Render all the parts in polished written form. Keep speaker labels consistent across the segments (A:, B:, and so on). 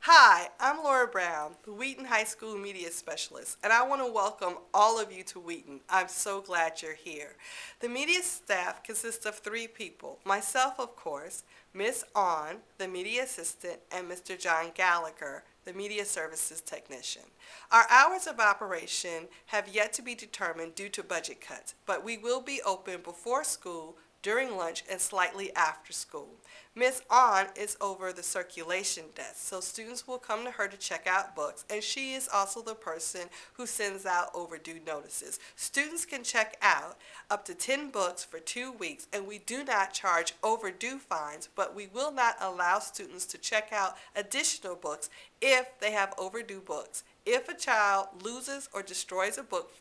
A: Hi, I'm Laura Brown, the Wheaton High School Media Specialist, and I want to welcome all of you to Wheaton. I'm so glad you're here. The media staff consists of three people, myself, of course, Miss On, the media assistant, and Mr. John Gallagher, the media services technician. Our hours of operation have yet to be determined due to budget cuts, but we will be open before school, during lunch, and slightly after school. Miss On is over the circulation desk, so students will come to her to check out books, and she is also the person who sends out overdue notices. Students can check out up to 10 books for 2 weeks, and we do not charge overdue fines, but we will not allow students to check out additional books if they have overdue books. If a child loses or destroys a book,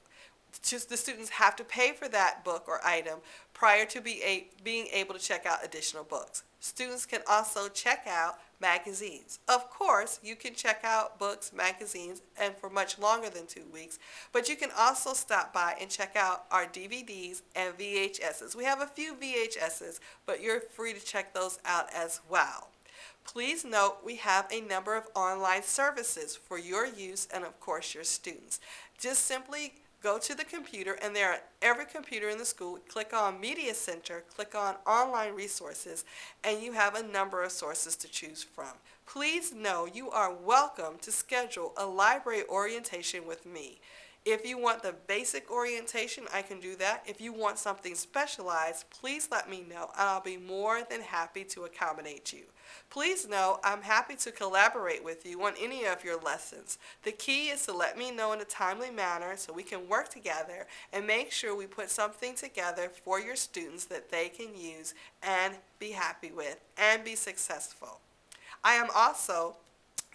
A: just the students have to pay for that book or item prior to being able to check out additional books. Students can also check out magazines. Of course, you can check out books, magazines, and for much longer than 2 weeks, but you can also stop by and check out our DVDs and VHSs. We have a few VHSs, but you're free to check those out as well. Please note we have a number of online services for your use and of course your students. Just simply go to the computer, and there at every computer in the school, click on Media Center, click on Online Resources, and you have a number of sources to choose from. Please know you are welcome to schedule a library orientation with me. If you want the basic orientation, I can do that. If you want something specialized, please let me know, and I'll be more than happy to accommodate you. Please know I'm happy to collaborate with you on any of your lessons. The key is to let me know in a timely manner so we can work together and make sure we put something together for your students that they can use and be happy with and be successful. I am also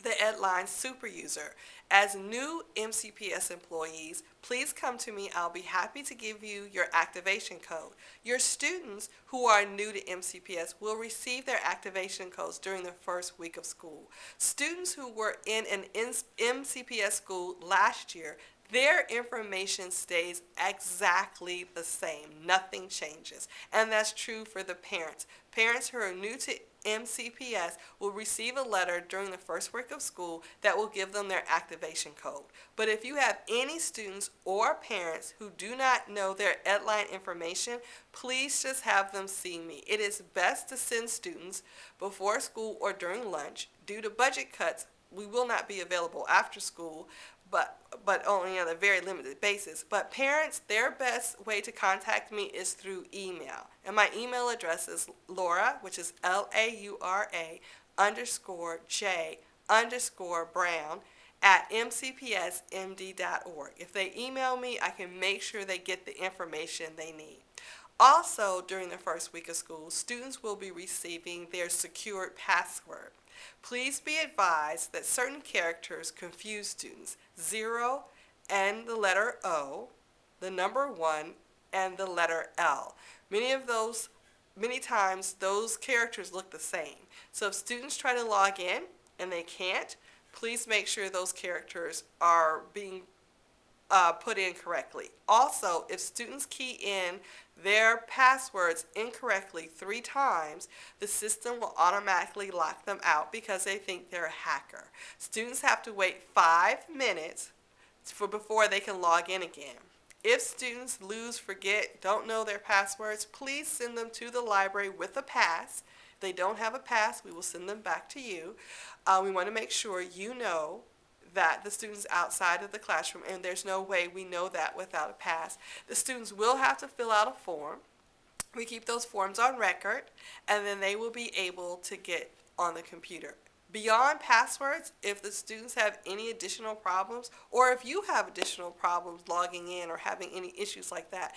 A: the Edline super user. As new MCPS employees, please come to me. I'll be happy to give you your activation code. Your students who are new to MCPS will receive their activation codes during the first week of school. Students who were in an MCPS school last year, their information stays exactly the same. Nothing changes. And that's true for the parents. Parents who are new to MCPS will receive a letter during the first week of school that will give them their activation code. But if you have any students or parents who do not know their Edline information, please just have them see me. It is best to send students before school or during lunch. Due to budget cuts, we will not be available after school, but only on a very limited basis. But parents, their best way to contact me is through email. And my email address is Laura, which is LAURA underscore J underscore Brown at mcpsmd.org. If they email me, I can make sure they get the information they need. Also, during the first week of school, students will be receiving their secured password. Please be advised that certain characters confuse students. 0 and the letter O, the number 1, and the letter L. Many times those characters look the same. So if students try to log in and they can't, please make sure those characters are being put in correctly. Also, if students key in their passwords incorrectly 3 times, the system will automatically lock them out because they think they're a hacker. Students have to wait 5 minutes before they can log in again. If students lose, forget, don't know their passwords, please send them to the library with a pass. If they don't have a pass, we will send them back to you. We want to make sure you know that the students outside of the classroom, and there's no way we know that without a pass. The students will have to fill out a form. We keep those forms on record, and then they will be able to get on the computer. Beyond passwords, if the students have any additional problems, or if you have additional problems logging in or having any issues like that,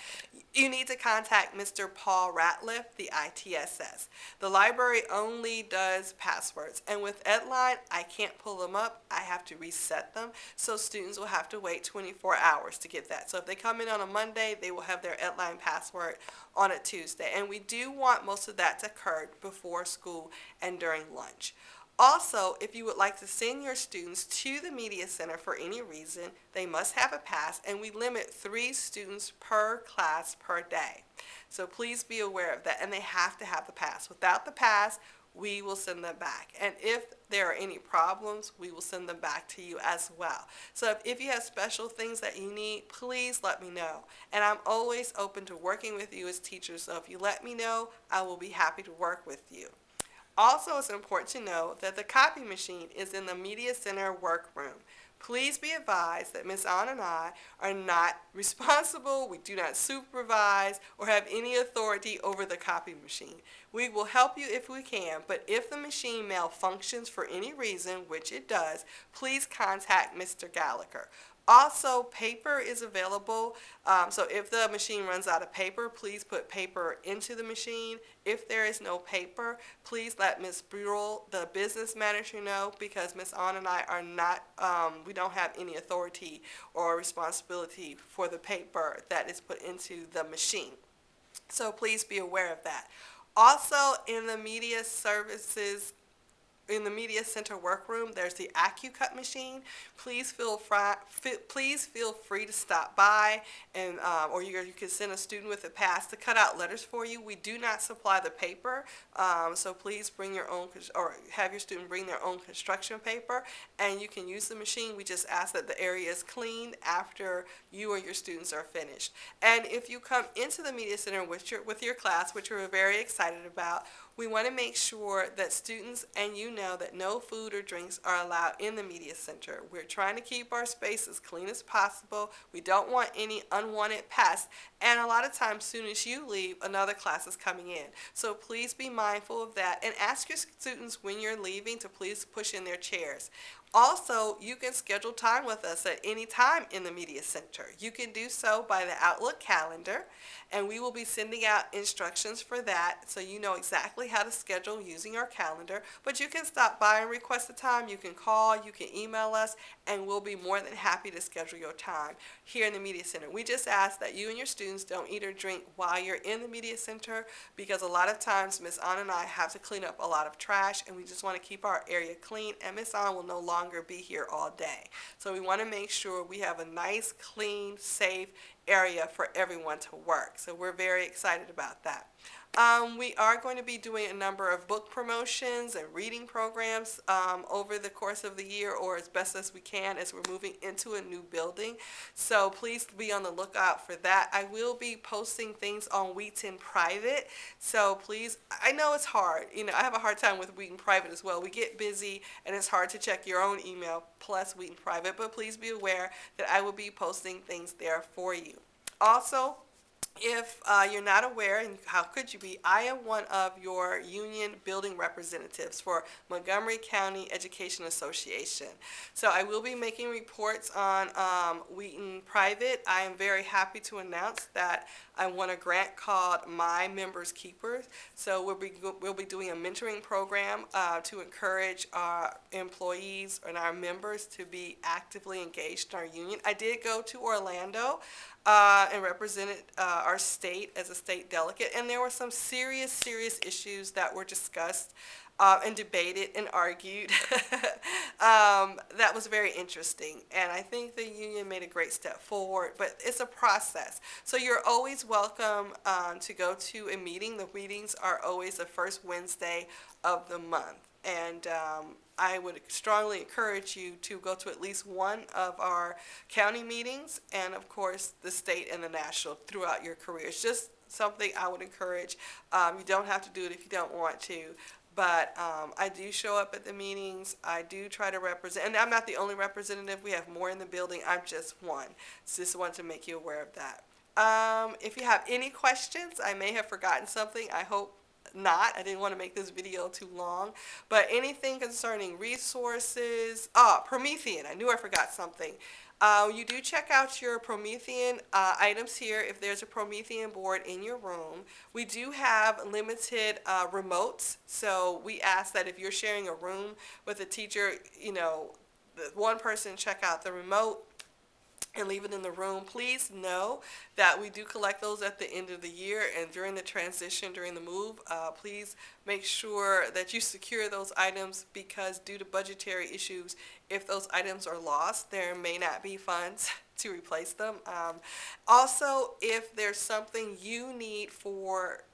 A: you need to contact Mr. Paul Ratliff, the ITSS. The library only does passwords, and with Edline, I can't pull them up. I have to reset them, so students will have to wait 24 hours to get that. So if they come in on a Monday, they will have their Edline password on a Tuesday, and we do want most of that to occur before school and during lunch. Also, if you would like to send your students to the Media Center for any reason, they must have a pass, and we limit 3 students per class per day. So please be aware of that, and they have to have the pass. Without the pass, we will send them back. And if there are any problems, we will send them back to you as well. So if you have special things that you need, please let me know. And I'm always open to working with you as teachers. So if you let me know, I will be happy to work with you. Also, it's important to know that the copy machine is in the Media Center workroom. Please be advised that Ms. Ann and I are not responsible, we do not supervise, or have any authority over the copy machine. We will help you if we can, but if the machine malfunctions for any reason, which it does, please contact Mr. Gallagher. Also, paper is available. So if the machine runs out of paper, please put paper into the machine. If there is no paper, please let Ms. Burrell, the business manager, know, because Ms. Ann and I are not, we don't have any authority or responsibility for the paper that is put into the machine. So please be aware of that. Also, in the media services, in the media center workroom, there's the AccuCut machine. Please feel free to stop by, and or you can send a student with a pass to cut out letters for you. We do not supply the paper, so please bring your own, or have your student bring their own construction paper, and you can use the machine. We just ask that the area is cleaned after you or your students are finished. And if you come into the media center with your class, which we're very excited about, we want to make sure that students and you know that no food or drinks are allowed in the media center. We're trying to keep our space as clean as possible. We don't want any unwanted pests. And a lot of times, soon as you leave, another class is coming in. So please be mindful of that and ask your students when you're leaving to please push in their chairs. Also, you can schedule time with us at any time in the Media Center. You can do so by the Outlook calendar, and we will be sending out instructions for that so you know exactly how to schedule using our calendar. But you can stop by and request a time. You can call, you can email us, and we'll be more than happy to schedule your time here in the Media Center. We just ask that you and your students don't eat or drink while you're in the Media Center, because a lot of times Ms. Ann and I have to clean up a lot of trash, and we just want to keep our area clean, and Ms. Ann will no longer be here all day. So we want to make sure we have a nice, clean, safe area for everyone to work. So we're very excited about that. We are going to be doing a number of book promotions and reading programs over the course of the year, or as best as we can, as we're moving into a new building. So please be on the lookout for that. I will be posting things on Wheaton Private. So please, I know it's hard. You know, I have a hard time with Wheaton Private as well. We get busy and it's hard to check your own email plus Wheaton Private, but please be aware that I will be posting things there for you. Also, if you're not aware, and how could you be, I am one of your union building representatives for Montgomery County Education Association. So I will be making reports on Wheaton Private. I am very happy to announce that I won a grant called My Members Keepers. So we'll be doing a mentoring program to encourage our employees and our members to be actively engaged in our union. I did go to Orlando and represented our state as a state delegate, and there were some serious issues that were discussed and debated and argued. That was very interesting, and I think the union made a great step forward, but it's a process. So you're always welcome to go to a meeting. The meetings are always the first Wednesday of the month, and I would strongly encourage you to go to at least one of our county meetings, and of course the state and the national throughout your career. It's just something I would encourage. You don't have to do it if you don't want to, but I do show up at the meetings. I do try to represent, and I'm not the only representative. We have more in the building. I'm just one. So just wanted to make you aware of that. If you have any questions, I may have forgotten something. I hope not. I didn't want to make this video too long, but anything concerning resources, Promethean, I knew I forgot something. You do check out your Promethean items here if there's a Promethean board in your room. We do have limited remotes, so we ask that if you're sharing a room with a teacher, you know, one person check out the remote and leave it in the room. Please know that we do collect those at the end of the year, and during the transition, during the move, please make sure that you secure those items, because due to budgetary issues, if those items are lost, there may not be funds to replace them. Also, if there's something you need for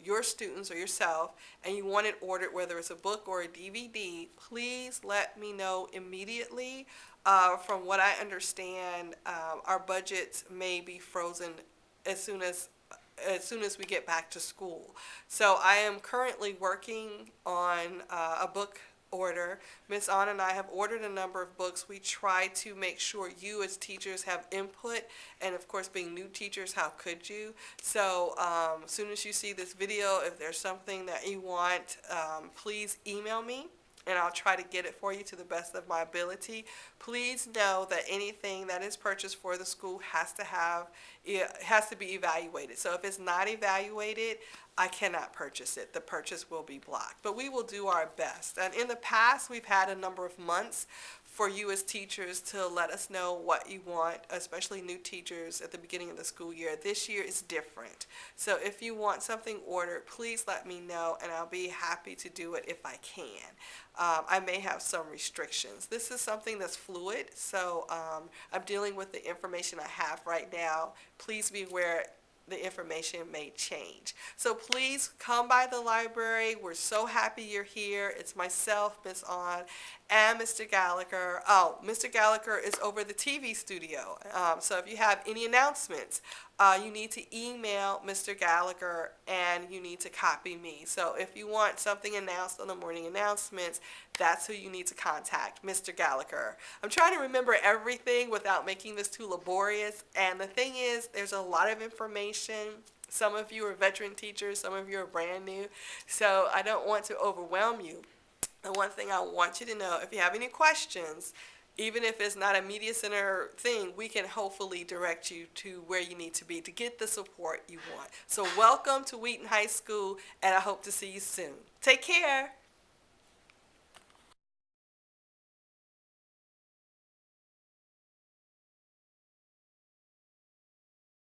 A: your students or yourself and you want it ordered, whether it's a book or a DVD, please let me know immediately. From what I understand, our budgets may be frozen as soon as we get back to school. So I am currently working on a book order. Miss Ann and I have ordered a number of books. We try to make sure you as teachers have input, and of course being new teachers, how could you? So as soon as you see this video, if there's something that you want, please email me and I'll try to get it for you to the best of my ability. Please know that anything that is purchased for the school has to be evaluated. So if it's not evaluated, I cannot purchase it. The purchase will be blocked. But we will do our best. And in the past, we've had a number of months for you as teachers to let us know what you want, especially new teachers at the beginning of the school year. This year is different. So if you want something ordered, please let me know and I'll be happy to do it if I can. I may have some restrictions. This is something that's fluid, so I'm dealing with the information I have right now. Please be aware the information may change. So please come by the library. We're so happy you're here. It's myself, Miss Ann, and Mr. Gallagher. Oh, Mr. Gallagher is over the TV studio. So if you have any announcements, you need to email Mr. Gallagher and you need to copy me. So if you want something announced on the morning announcements, that's who you need to contact, Mr. Gallagher. I'm trying to remember everything without making this too laborious. And the thing is, there's a lot of information. Some of you are veteran teachers, some of you are brand new. So I don't want to overwhelm you. And one thing I want you to know, if you have any questions, even if it's not a media center thing, we can hopefully direct you to where you need to be to get the support you want. So welcome to Wheaton High School, and I hope to see you soon. Take care.